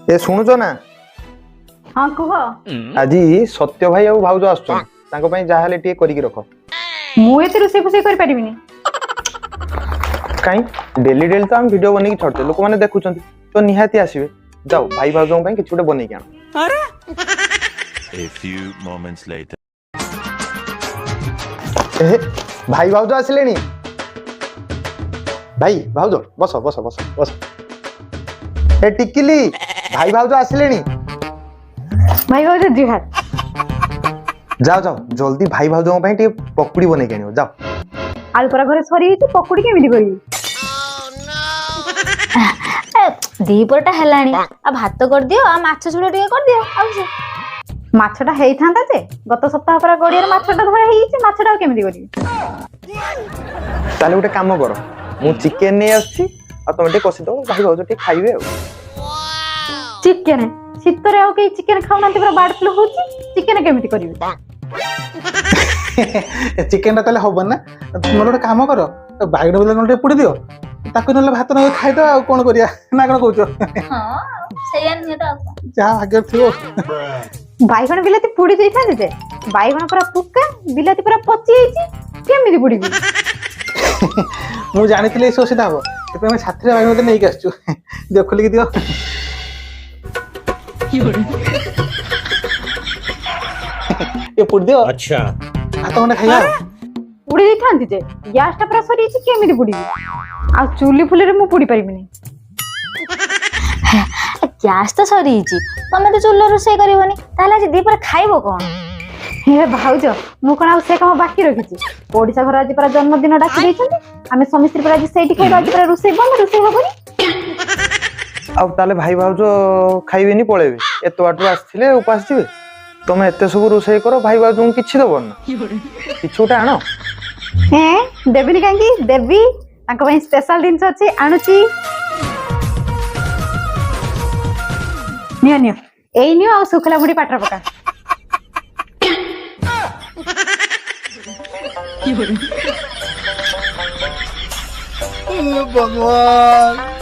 ए शुणुच ना हाँ कह आज सत्य भाई और भाउज आसुँ जहाँ टे करके रख मुझे रोसे फोसे कर पारिनी कहीं डेली डेली तो हम वीडियो बन छाड़ते लोक मैंने देखुं तो निहाती आसवे जाओ भाई भाउज कि गोटे बनई आण भाई भाउज आसिले भाई भाउज बस बस बस बस ए टिकिली भाई भाउज आसिले भाई भाई जुहार जाओ जाओ जल्दी भाई भाउज पकुड़ी बन जाओ आलू परा घरे सरी पकुड़ी केमिति करी दीपरटा हेलानी आ भात कर दियो आ माछ झोल टिके कर दियो आ से माछटा हेई थांता जे गत सप्ताह परा गड़िया माछटा धरा हेई छि माछटा केमिति करी ताले गोटे काम कर मु चिकन नै आछि आ तुम टे कसी दो भाई भाउज टे खाइबे चिकन शीतरे आउ के चिकन खाउना पूरा बाड फ्लू होची चिकन केमिति करिवे चिकन ता हबन ना तुम गोटे काम कर बैगन बेला टे पुड़ी दियो ताको नले भात न खाइ दो आ कोन करिया ना कोन कहउछो हां सैया नहीं तो जा भाग्य थियो बैगन बिलाती पुड़ी देई थाते जे बैगन पूरा पुक्का बिलाती पूरा पची आइची केमिति पुड़ी मु जानिथिले ए सोसिदा हो ते मैं साथरे बैगन मते नै के आछू दियो खोली के दियो ये पुड़ी दियो अच्छा भात मने खाइया पुड़ी देई थांती जे गैसटा पूरा सरी छि केमिति पुड़ी आ चुली फुले मु पुड़ी पारिबिनी गैस तो सरी तमें तो चूल्हा रोषे करबनी ताले आज दीपर खाइबो कोन हे भाउज मु कोन आ से काम बाकी रखिछि ओडिसा घर आज पर जन्मदिन डाकी दैछन्ती आमे समिस्त्री पर आज सेठी खाइबा आज पर रोषे बंद रोषे होबनी अब ताले भाई भाउज खाइबेनी पळेबे एतो बाटू आस्थिले उपास जिवे तमे एते सब रोषे करो भाई भाउज किछि दबन किछुटा आनो हे देबिनी कांगी देबी तांको ପାଇଁ स्पेशल दिन अछि आनुची नियो नियो एई नियो आ सुखला मुडी पाटर पका भगवान